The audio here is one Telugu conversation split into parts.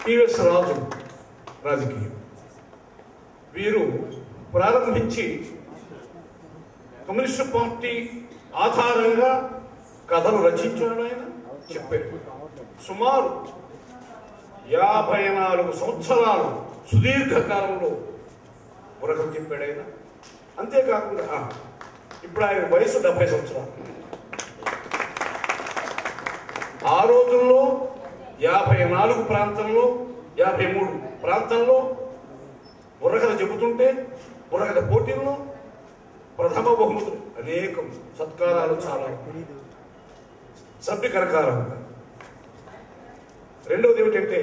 టీవీఎస్ రాజు రాజకీయం వీరు ప్రారంభించి కమ్యూనిస్టు పార్టీ ఆధారంగా కథలు రచించాడు. ఆయన చెప్పాడు. సుమారు 54 సంవత్సరాలు సుదీర్ఘకాలంలో ఉరకం చెప్పాడు ఆయన. అంతేకాకుండా ఇప్పుడు ఆయన వయసు 70 సంవత్సరాలు. ఆ రోజుల్లో 54 ప్రాంతంలో 53 ప్రాంతంలో బుర్రకథ చెబుతుంటే బుర్రకథ పోటీల్లో ప్రథమ బహుమతులు అనేకం, సత్కారాలు చాలా. సభ్య కరకారం. రెండవది ఏమిటంటే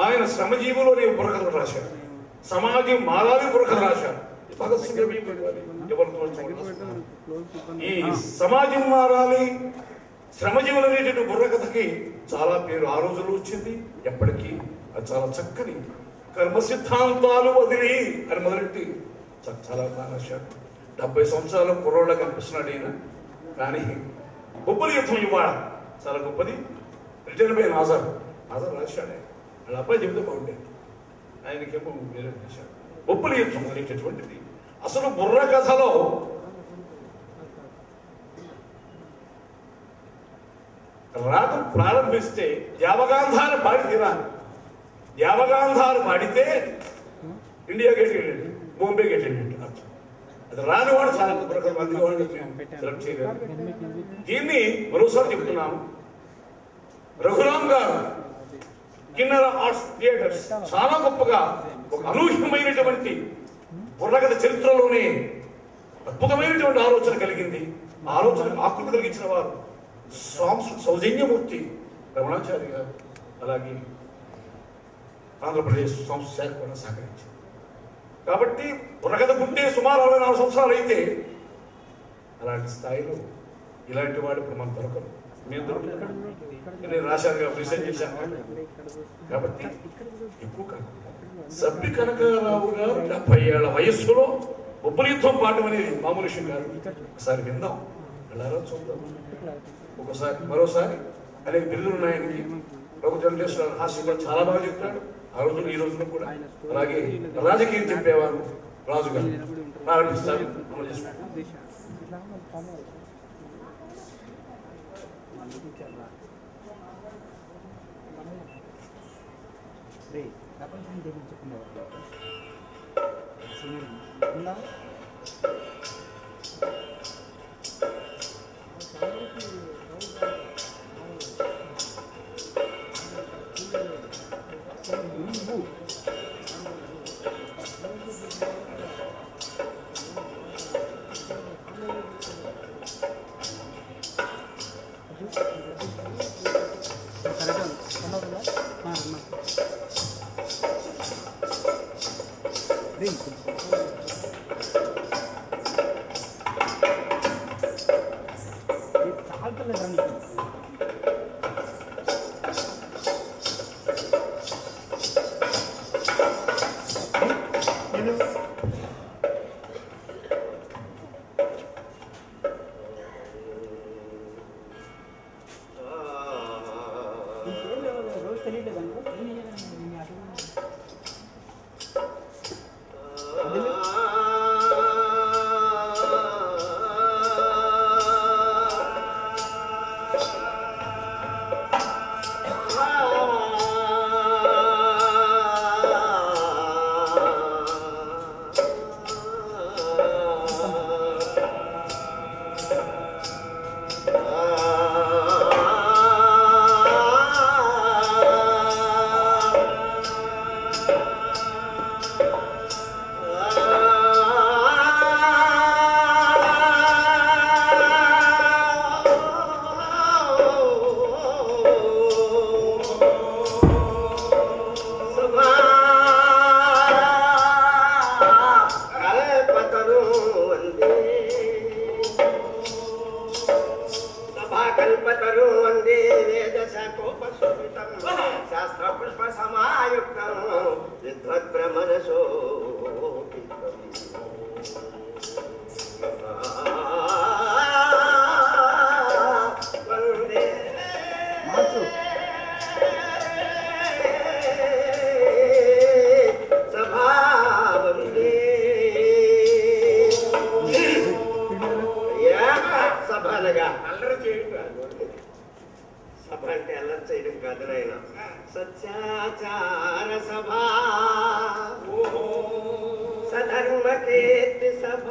ఆయన శ్రమజీవులోనే బుర్రకథలు రాశారు. సమాజం మారాలి బుర్రకథ రాశారు. భగత్ సింగ్ ఈ సమాజం మారాలి శ్రమజీవులు అనేటువంటి బుర్రకథకి చాలా పేరు ఆ రోజుల్లో వచ్చింది. ఎప్పటికీ అది చాలా చక్కని కర్మ సిద్ధాంతాలు వదిలి అని మొదలెట్టి చాలా బాగా రాశాడు. 70 సంవత్సరాల కుర్రోళ్ళ కనిపిస్తున్నాడు ఈయన. కానీ గొప్పది యుద్ధం ఇవాళ చాలా గొప్పది. రిటర్న్ బై ఆజాద్ రాశాడు. వాళ్ళ అబ్బాయి చెబితే బాగుండేది. ఆయనకేమో వేరే రాశాడు. గొప్పలి యుద్ధం అనేటటువంటిది అసలు బుర్ర కథలో రాటం ప్రారంభిస్తే యావగాంధారు పాడి తీరాలి. యావగాంధారు పాడితే ఇండియా గేట్ వెళ్ళండి, బాంబే గేట్ వెళ్ళండి. అది రానివాడు చాలా మంది వాళ్ళు సెలెక్ట్ చేయలేదు. దీన్ని మరోసారి చెప్తున్నాను. రఘురామ్ గారు కిన్నెర ఆర్ట్స్ థియేటర్స్ చాలా గొప్పగా ఒక అనూహ్యమైనటువంటి బుర్రకథ చరిత్రలోనే అద్భుతమైనటువంటి ఆలోచన కలిగింది. ఆలోచనకు ఆకృతి కలిగించిన వారు సౌజన్యమూర్తి రమణాచారి గారు, అలాగే ఆంధ్రప్రదేశ్ సంస్థ శాఖ కూడా సహకరించారు. కాబట్టి బుర్రకథ పుట్టే సుమారు 64 సంవత్సరాలు అయితే అలాంటి స్థాయిలో ఇలాంటి వాడు ఇప్పుడు మనం దొరకరు. నేను రాశాను, రీసెర్చ్ చేశాను. కాబట్టి ఎక్కువ కాకుండా సబ్బి కనకారావు గారు 70 ఏళ్ల వయస్సులో బొబ్బలి యుద్ధం పాఠం అనేది మామూలు విషయం కాదు. ఒకసారి విందాం, వెళ్ళారా చూద్దాం. ఒకసారి మరోసారి అనేక బిల్లులు ఉన్నాయనికి ప్రభుత్వ వెంకటేశ్వర హాస్యంగా చాలా బాగా చెప్తాడు. ఆ రోజులు ఈ రోజుల్లో కూడా అలాగే రాజకీయం చెప్పేవారు రాజు గారు ప్రారంభిస్తారు. అమలు చేసుకుంటారు. అంటే అల్లరి చేయడం కాదు నాయన. సత్యాచార సభ, సధర్మ కీర్తి సభ,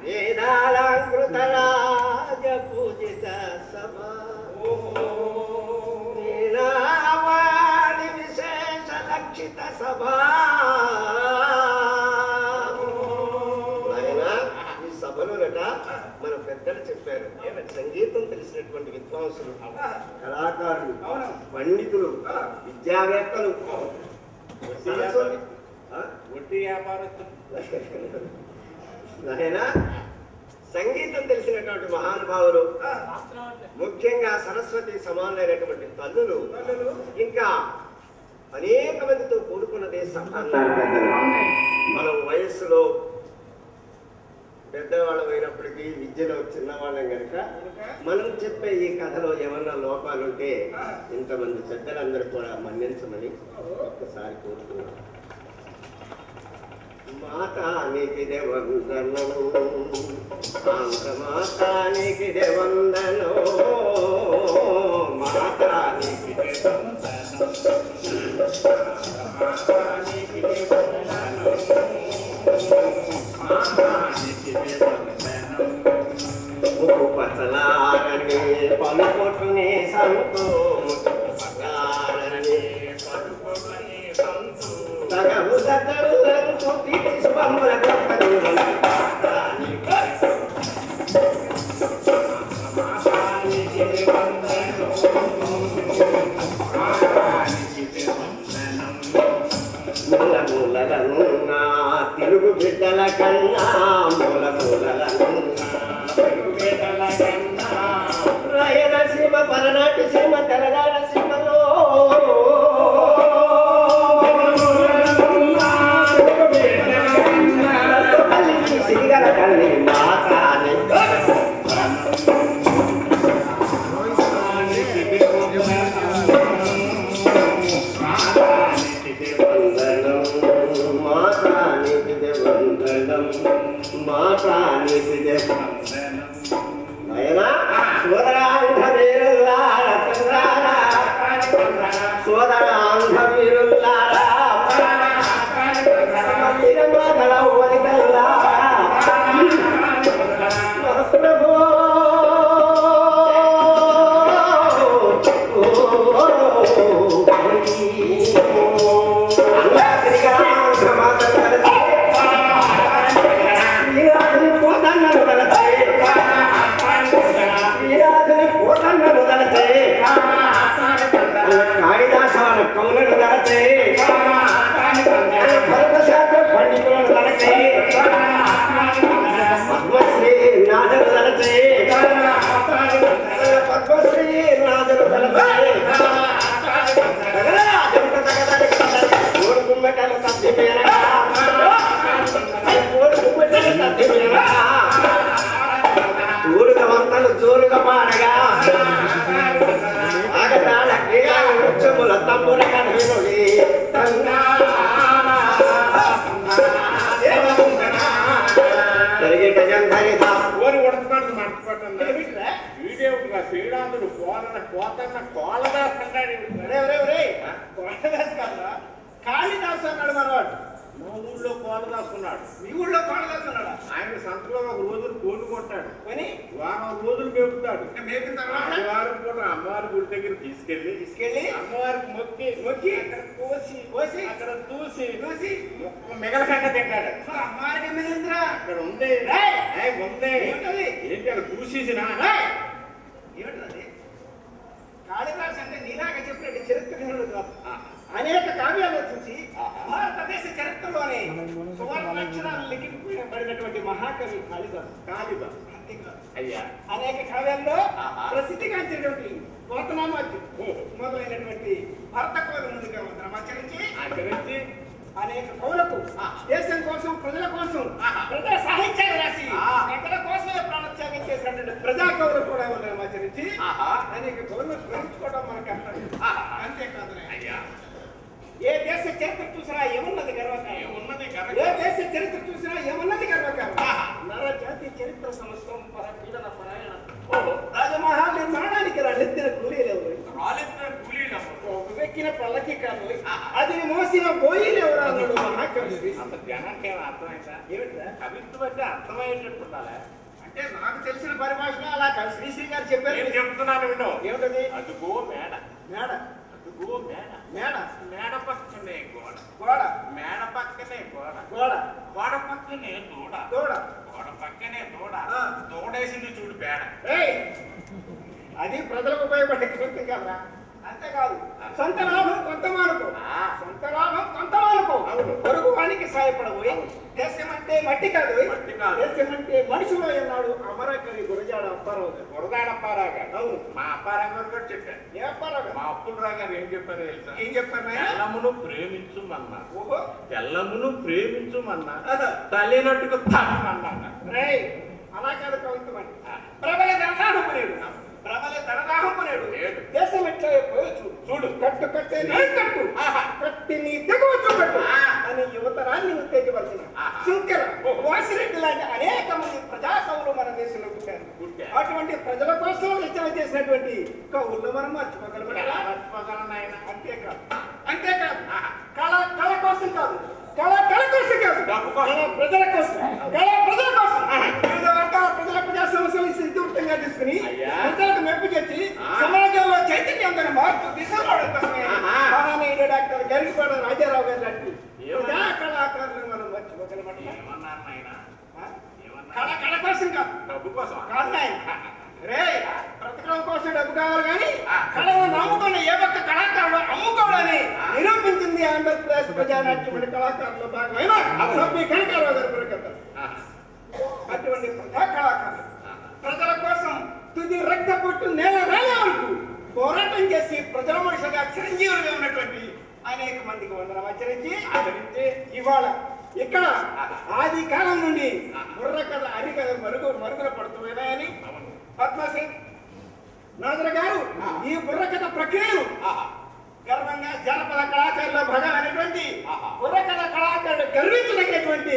వేదాలంకృత రాజ పూజిత సభ, వీణావాణి విశేష లక్షిత సభ. మన పెద్దలు చెప్పారు, సంగీతం తెలిసినటువంటి విద్వాంసులు, కళాకారులు, పండితులు, విద్యావేత్తలు, సంగీతం తెలిసినటువంటి మహానుభావులు, ముఖ్యంగా సరస్వతి సమానులైనటువంటి తల్లులు, ఇంకా అనేక మందితో కూడుకున్నదే సభ. మనం వయస్సులో పెద్దవాళ్ళం అయినప్పటికీ విద్యలో చిన్నవాళ్ళం కనుక మనం చెప్పే ఈ కథలో ఏమన్నా లోపాలుంటే ఇంతమంది పెద్దలందరూ కూడా మన్నించమని ఒక్కసారి కోరుతున్నాం. మాతానికి వందనం, మాతానికి వందనం, మాతానికి ముక్కు పచ్చలారని పలుకొట్టునే సంతో, తగవు సగరులంతో తీసి బొమ్మల గొప్పలు మూలమూలలనున్నా తెలుగు బిడ్డల కన్నా, మూలమూలలనున్నా తెలుగు బిడ్డల కన్నా, రాయలసీమ పలనాటి సీమ తెలంగాణ సీమలో సిరిగల కన్ని మాతాని జోరుగా పాడగా ఆగతాళ క్రీడా వృక్షముల తమ్ముల కనుడి జరిగే గజంధరిత ఓరి ఉడతాడు మర్చిపోతాను వీడేవుడుగా శ్రీరాముడు కోలన కోతన్న కోలదాస్ అన్నాడు. కోలదాస్ కాదురా, కాళిదాసు అన్నాడు మనవాడు. మా ఊళ్ళో కోలదాస్ ఉన్నాడు. మీ ఊళ్ళో కోలదాసు ఉన్నాడా? ఆయన సంతలో ఒక రోజులు కోలుకుంటాడు, కొని వారం రోజులు మేపుతాడు. మేపిన తర్వాత ఆదివారం కూడా అమ్మవారి గుడి దగ్గర తీసుకెళ్ళి అమ్మవారికి మొక్కి అక్కడ కోసి అక్కడ దూసి మిగలకంగా తింటాడు. అమ్మవారికి మిగిలిందిరా అక్కడ ఉంది ఏంటి అక్కడ దూసేసిన ఏమిటది? కాళిదాసు అంటే నీలాగా చెప్పినట్టు చరిత్ర కాదు, అనేక కావ్యాలు రచించి భారతదేశ చరిత్రలోనే సువర్ణాక్షరాలు లిఖింపబడినటువంటి మహాకవి కాళిదాసు. అయ్యా అనేక కావ్యాల్లో ప్రసిద్ధిగాంచినటువంటి పోతనామాత్యం మొదలైనటువంటి భర్త కోదను ఆచరించి అనేక కవులకు దేశం కోసం, ప్రజల కోసం, ప్రజా సాహిత్యాలు రాసి ప్రజల కోసమే ప్రాణత్యాగం చేసినటువంటి ప్రజా కవులు కూడా ఆచరించి అనేక కవులను స్మరించుకోవడం మనకి అంతేకాదు. ఏ దేశ చరిత్ర చూసినా ఏమున్నది గర్వకారం, ఏ దేశ చరిత్ర చూసినా ఏమున్నది గర్వకారం. నర జాతి చరిత్ర సమస్తం పర పీడన పరాయణ రాళ్ళెత్తిన కూలీలు ఎవరు? రాళ్ళెత్తిన కూలీలు వెక్కిన పల్లకి కాదు, అది మోసిన బోయిలు ఎవరు అన్నాడు మహాకవి. అసలు జనానికి ఏమైనా అర్థమైందా? ఏమిట్రా? కవిత్వం అంటే అర్థమయ్యేటట్టు ఉండాలి. అంటే నాకు తెలిసిన పరిభాషలో అలా శ్రీశ్రీ గారు చెప్పారు. నేను చెప్తున్నాను విను. ఏమిటది? అదుగో మేడ, మేడ, అదుగో మేడ, మేడ, మేడ పక్కనే గోడ, గోడ, మేడ పక్కనే గోడ, గోడ, గోడ పక్కనే దూడ, దూడ, గోడ పక్కనే దూడ, ఆ. దూడేసింది చూడు పేడ. ఏయ్, అది ప్రజలకు ఉపయోగపడే కృతి కదా. అంతేకాదు, సొంత లాభం కొంత మానుకో, సొంత లాభం కొంత మానుకో, పొరుగు వానికి సాయపడబోయి. దేశం అంటే మట్టి కాదు, మట్టి కాదు. దేశం అంటే మనుషులు అన్నాడు అమరకవి గురజాడ అప్పారావు గారు. గురదాడ అప్పారావు గారు. అవును. మా అప్పారావు గారు కూడా చెప్పారు. ఏ అప్పారావు గారు? మా అప్పులరావు గారు ఏం చెప్పారో తెలుసా? ఏం చెప్పారు? తెల్లమును ప్రేమించుమన్నా. ఓహో, తెల్లమును ప్రేమించుమన్నా, ఆహా. తల్లినట్టుకు తమ్మన్నా. రేయ్, అలా కాదు కవిత్వం అంటే. ప్రబల ధనదాహమునేడు, ప్రబల ధనదాహమునేడు, దేశం ఎట్లా పోయొచ్చు చూడు, కట్టు కట్టే నీ కట్టు, కట్టి నీ తెగువ చూపెట్టు అని యువతరాన్ని ఉత్తేజపరిచిన శంకర వాసిరెడ్డి లాంటి అనేక మంది ప్రజాకవులు మన దేశంలో పుట్టారు. అటువంటి ప్రజల కోసం రచన చేసినటువంటి కవులు మనం మర్చిపోగలమా? అంతేకాదు, అంతేకాదు, కళ కోసం కాదు, కళ కోసం కాదు, కళ ప్రజల కోసం, కళ ప్రజల కోసం. వివిధ వర్గాల ప్రజల ప్రజా సమస్యలు ఇతివృత్తంగా తీసుకుని ప్రజలకు మెప్పు చేసి సమాజంలో చైతన్యంతో మార్పు దిశపోవడం కోసమే మహానీయుడు డాక్టర్ గరికపాడ రాజారావు గారు లాంటి ప్రజా కళాకారులను మనం మర్చిపోగలమట. కళ కోసం కాదు, డబ్బు కోసం కాదు నాయన. రే, బ్రతకడం కోసం డబ్బు కావాలి కానీ కళను నమ్ముకున్న ఏ ఒక్క కళాకారుడు అమ్ముకోవాలని నిరూపించింది ఆంధ్రప్రదేశ్ ప్రజానాట్యమైన కళాకారుల్లో భాగమైన సభ్య కనకారావు గారి బుర్రకథ. అటువంటి ప్రజా కళాకారులు ప్రజల కోసం తుది రక్త పొట్టు నేల రాలే వరకు పోరాటం చేసి ప్రజల మనుషులుగా చిరంజీవులుగా ఉన్నటువంటి అనేక మందికి వందనం ఆచరించి ఇవాళ ఇక్కడ ఆది కాలం నుండి బుర్రకథ హరికథ మరుగున పడుతున్నాయని పద్మశ్రీ నాజర్ గారు ఈ బుర్రకథ ప్రక్రియను గర్వంగా జానపద కళాకారుల భాగమైనటువంటి బుర్రకథ కళాకారులు గర్వించదగినటువంటి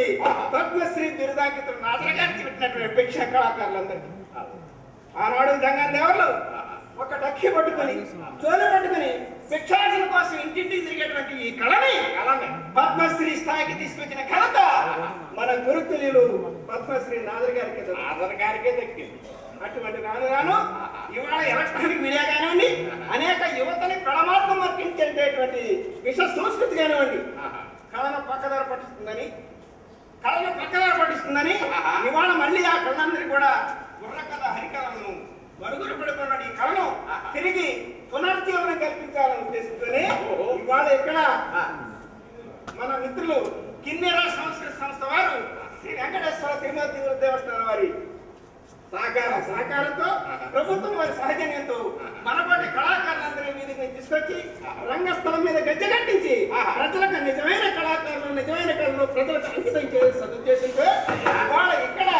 పద్మశ్రీ బిరుదాంకితులు నాజర్ గారికి పెట్టినటువంటి భిక్ష కళాకారులందరికీ ఆనాడు దంగన్ దేవర్లు ఒక డక్కి పట్టుకుని జోలు పట్టుకుని భిక్షాటన కోసం ఇంటింటికి తిరిగేటువంటి ఈ కళని పద్మశ్రీ స్థాయికి తీసుకొచ్చిన కళతో మన గురుతులు పద్మశ్రీ నాజర్ గారికే దక్కింది. అటువంటి రాను ఇవాళ ఎలక్ట్రానిక్ మీడియా కానివ్వండి, అనేక యువతని కళమార్గం వర్తించేటువంటి విశ్వ సంస్కృతి కానివ్వండి, కళను పక్కదారి పట్టిస్తుందని ఇవాళ మళ్ళీ ఆ కళలందరికీ కూడా బుర్రకథ హరికళను మరుగున పడిపోయిన ఈ కళను తిరిగి పునర్జీవనం కల్పించాలనే ఉద్దేశంతోనే ఇవాళ ఇక్కడ మన మిత్రులు కిన్నెర సంస్కృతి సంస్థ వారు శ్రీ వెంకటేశ్వర తిరుమల దేవస్థానం వారి సహకారంతో ప్రభుత్వం వారి సహజన్యంతో మనపాటి కళాకారులందరినీ వీధిని తీసుకొచ్చి రంగస్థలం మీద గజ్జగట్టించి ప్రజలకు నిజమైన కళాకారులు నిజమైన కళను ప్రజలకు అంకితం చేసే సదుద్దేశంతో ఇవాళ ఇక్కడ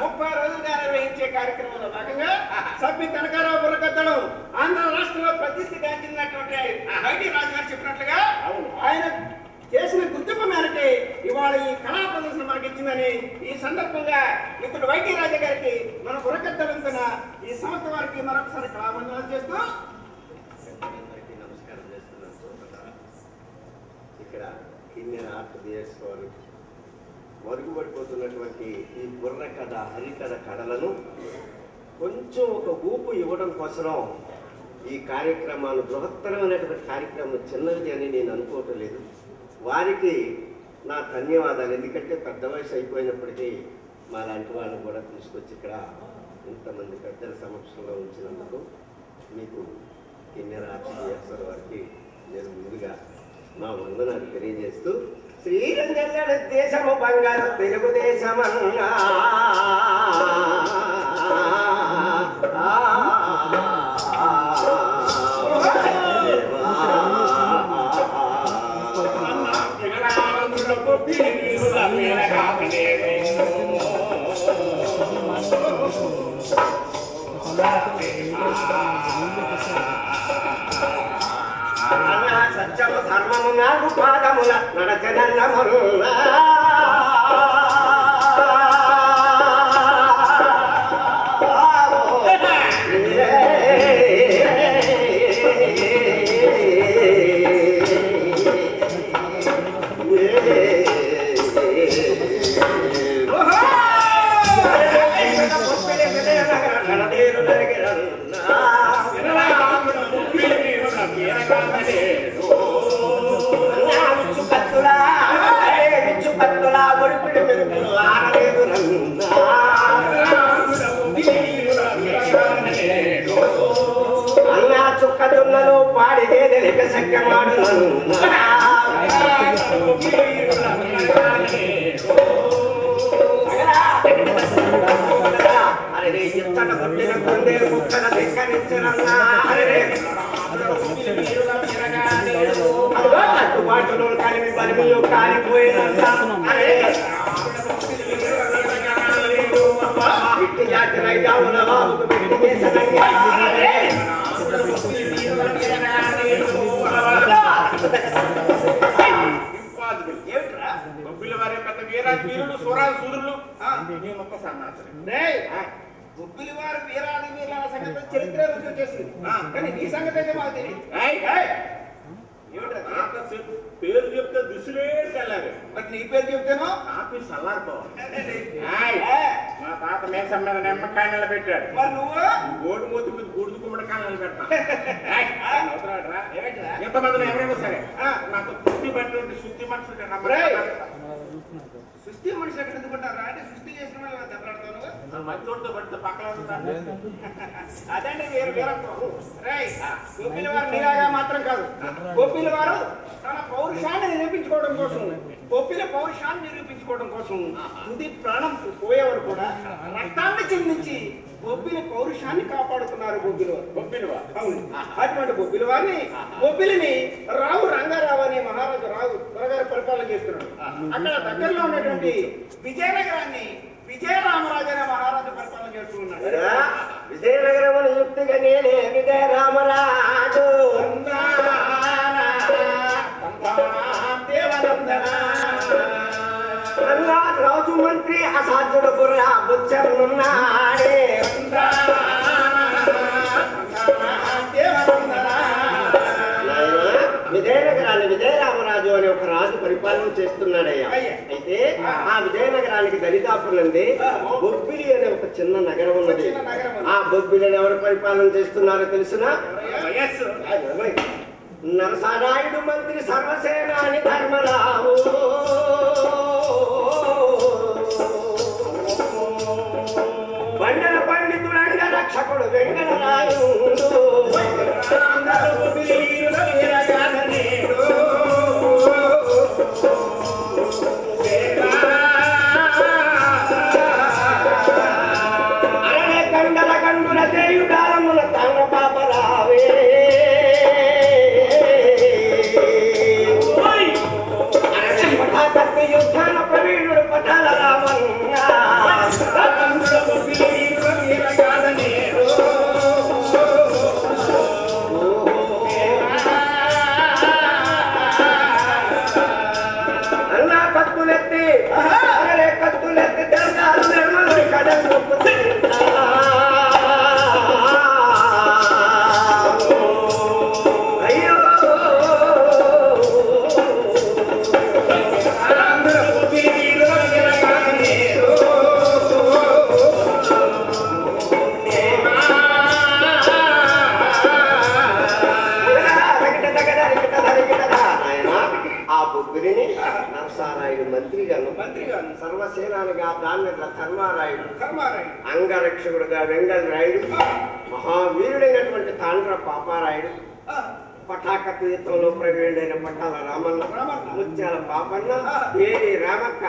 30 రోజులుగా నిర్వహించే కార్యక్రమంలో భాగంగా సభ్య కనకారావు బుర్రకథను ఆంధ్ర రాష్ట్రంలో ప్రతిష్ఠించినటువంటి వైటి రాజు గారు చెప్పినట్లుగా ఆయన చేసిన గుర్తింపు మేరకే ఇవాళ ఈ కళా ప్రదర్శన మనకి ఇచ్చిందని ఈ సందర్భంగా మిత్రుడు వైటి రాజా గారికి మన బుర్రకథలంతున్న ఈ సంస్థ వారికి మరొకసారి కళాబంధనాలు చేస్తూ నమస్కారం చేస్తున్నాను. ఇక్కడ కిన్నెర ఆర్ట్ థియేటర్స్ వారు మరుగుపడిపోతున్నటువంటి ఈ బుర్రకథ హరికథ కళలను కొంచెం ఒక ఊపు ఇవ్వడం కోసం ఈ కార్యక్రమాలు బృహత్తరమైనటువంటి కార్యక్రమం చిన్నది అని నేను అనుకోవటం లేదు. వారికి నా ధన్యవాదాలు. ఎందుకంటే పెద్ద వయసు అయిపోయినప్పటికీ మా లాంటి వాళ్ళని కూడా తీసుకొచ్చి ఇక్కడ ఇంతమంది పెద్దల సమక్షంలో ఉంచినందుకు మీకు కిన్నెర ఆర్ట్ థియేటర్స్ వారికి నేను ముందుగా మా వందనాలు తెలియజేస్తూ శ్రీరంగ దేశము బంగారు తెలుగుదేశమన్నా సత్యము ధర్మము నాకు పాదముల నడచనన్నమున్నా కత్తులా ఒడిపిడి మెరుపులు ఆడలేదు అన్నా చుక్క దున్నలు పాడిదేది లెక్కసక్కమాడు అరే ఇత్తట పుట్టిన కొందేరు ముక్కల ధిక్కరించనన్నా కట్టుబాటులో కలిపి బలిమిలో కాలిపోయినన్నా ఇట్టి జాతి రైతాముల బాబుకు పెట్టి చేసనంగా బొబ్బిలి వారు వీరాది వీరాల సంగతి చరిత్ర రుజువు చేసింది కానీ నీ సంగతి అయితే మాకు తెలియదు. పేరు చెప్తే దిశలే తెల్లారు బట్ నీ పేరు చెప్తేనో ఆఫీస్ అల్లారిపోవాలి. మా తాత మేసం మీద నిమ్మకాయ నిలబెట్టాడు. మరి నువ్వు గోడు మూతి మీద గూడుదు గుమ్మడికాయ నిలబెట్టాను. ఎంతమందిలో ఎవరైనా సరే నాకు శుద్ధి పట్టినట్టు శుద్ధి మనుషులు సృష్టి మనిషి ఎక్కడ ఎందుకుంటారా అంటే సృష్టి చేసిన వాళ్ళు దెబ్బలాడతాను మంచోడితో పడితే పక్కన ఉంటాను. అదండి వేరు వీరత్వం. గోపిల వారు నీలాగా మాత్రం కాదు. గోపిల వారు తన పౌరుషాన్ని నిరూపించుకోవడం కోసం తుది ప్రాణం పోయేవారు కూడా రక్తాన్ని చిందించి బొబ్బిలి పౌరుషాన్ని కాపాడుతున్నారు. బొబ్బిలి వారు అవును. అటువంటి బొబ్బిలిని రావు రంగారావు అనే మహారాజు రావు త్వరగారు పరిపాలన చేస్తున్నాడు. అక్కడ దగ్గరలో ఉన్నటువంటి విజయనగరాన్ని విజయరామరాజు అనే మహారాజు పరిపాలన చేస్తూ ఉన్నాడు. విజయనగరం యుక్తిగా నేనే విజయరామరాజు రాజు మంత్రి అసాధ్యుడు బుర్రా బుచ్చన్నాడే విజయనగరాన్ని విజయరామరాజు అనే ఒక రాజు పరిపాలన చేస్తున్నాడయ్యా. అయితే ఆ విజయనగరానికి దరిదాపులంది బొబ్బిలి అనే ఒక చిన్న నగరం ఉన్నది. ఆ బొబ్బిలిని ఎవరు పరిపాలన చేస్తున్నారో తెలుసునా? నరసరాయుడు మంత్రి సర్వసేనాని ధర్మరావు. బండల పండితుడు అంగ రక్షకుడు వెంకటరాయుడు. అరనే కండల కండుల చేయుడాలముల తాండ్ర పాపరావే. పటాకత్తి యుద్ధాన ప్రవీణుడు పటాల రామన్న. అన్నా కత్తులెత్తి అరే కత్తులెత్తి తెలంగాణ నిర్మలు కడలు అయ్యో ఆ బొబ్బిలిని నరసారాయుడు మంత్రిగాను సర్వసేనానిగా దాన్ని ధర్మారాయుడు అంగరక్షకుడుగా వెంగళరాయుడు మహావీరుడైనటువంటి తాండ్ర పాపారాయుడు పటాకత్తు యుద్ధంలో ప్రవీణుడైన పట్టాల రామన్న ముత్యాల పాపన్న వేరి రామక్క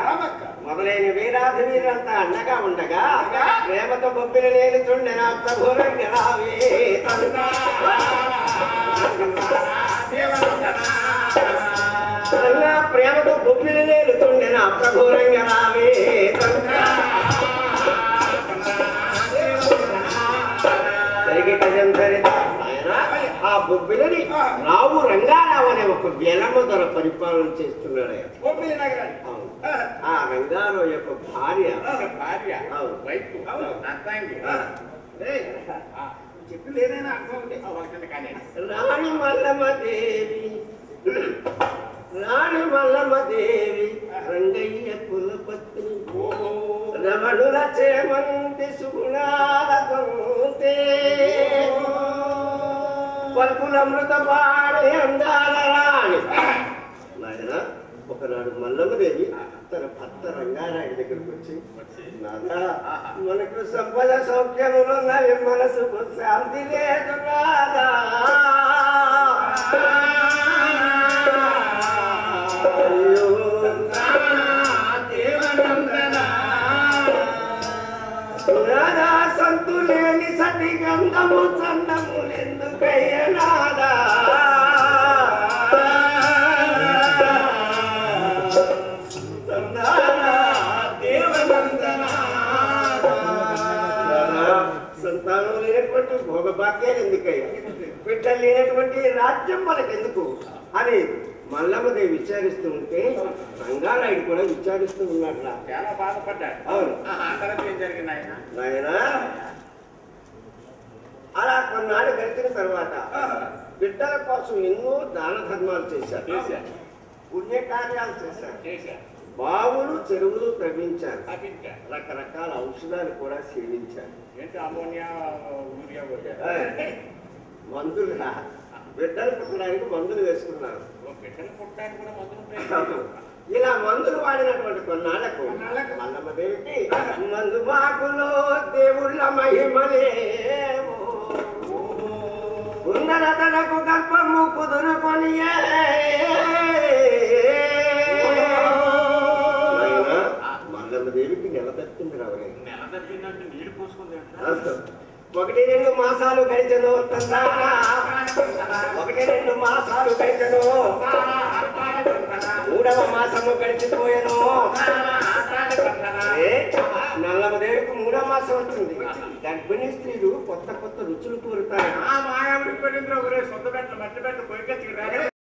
మొదలైన వీరాధి వీరంతా అండగా ఉండగా ప్రేమతో బొబ్బిలి నేలుతుండెన ప్రభురంగా ప్రేమతో బొబ్బిలి నేలుతుండెన ప్రభురంగా రావే ఆ బొబ్బిలిని రావు రంగారావు అనే ఒక వెలమ ధర పరిపాలన చేస్తున్నాడు. ఆ రంగారావు యొక్క భార్య చెప్పులు ఏదైనా అర్థం ఉంటే రాణి మల్లమ్మదేవి రంగయ్య కులపత్ని రమణుల చేమంతి సుగుణాల ఉంటే పలుకులమృత పాడే అందాల రాణి. నాయన ఒకనాడు మల్లమ్మదేవి తన భర్త రంగారాయుడి దగ్గరకు వచ్చి, నాదా మనకు సంపద సౌఖ్యములున్నాయి, మనసుకు శాంతి లేదు నాదా. నాదా సంతులేని సటి గంధము చందములెందుకయ్యనాదా. సంతానం లేనటువంటి భోగభాగ్యాలు ఎందుకయ్యా, బిడ్డలు లేనటువంటి రాజ్యం మనకెందుకు అని మల్లమ్మదేవి విచారిస్తూ ఉంటే రంగారాయుడు కూడా విచారిస్తూ ఉన్నాడు. చాలా బాధపడ్డాడు. అవును. తర్వాత ఏం జరిగింది ఆయన? నాయనా అలా కొన్నాళ్ళు గడిచిన తర్వాత బిడ్డల కోసం ఎన్నో దాన ధర్మాలు చేశారు, పుణ్యకార్యాలు చేశారు, బావులు చెరువులు తవ్వించారు, రకరకాల ఔషధాలు కూడా సేవించారు. ఏంటి అమోనియా యూరియా మందులు బిడ్డలు పుట్టడానికి మందులు వేసుకున్నారు. బిడ్డలు పుట్టడానికి కూడా మందులు. ఇలా మందులు వాడినటువంటి కొన్నాళ్లకు మల్లమ్మదేవికి మందు మాకులో దేవుళ్ళ మహిమలేమో ఉన్నతనకు గర్భము కుదురుకొని మల్లమ్మదేవికి నెలదప్పింది రావలే. నెలదప్పిందంటే నీళ్ళు పోసుకుంది. 1-2 మాసాలు గడిచను, 1-2 మాసాలు గడిచను, 3వ మాసము గడిచిపోయాను. నల్లమ్మదేవికి 3వ మాసం వచ్చింది. గర్భిణీ స్త్రీలు కొత్త కొత్త రుచులు కోరుతారు. మాయావిడి పెళ్ళింద్ర ఒరే సొంత పెట్ట మట్టి పెట్ట పొయ్యి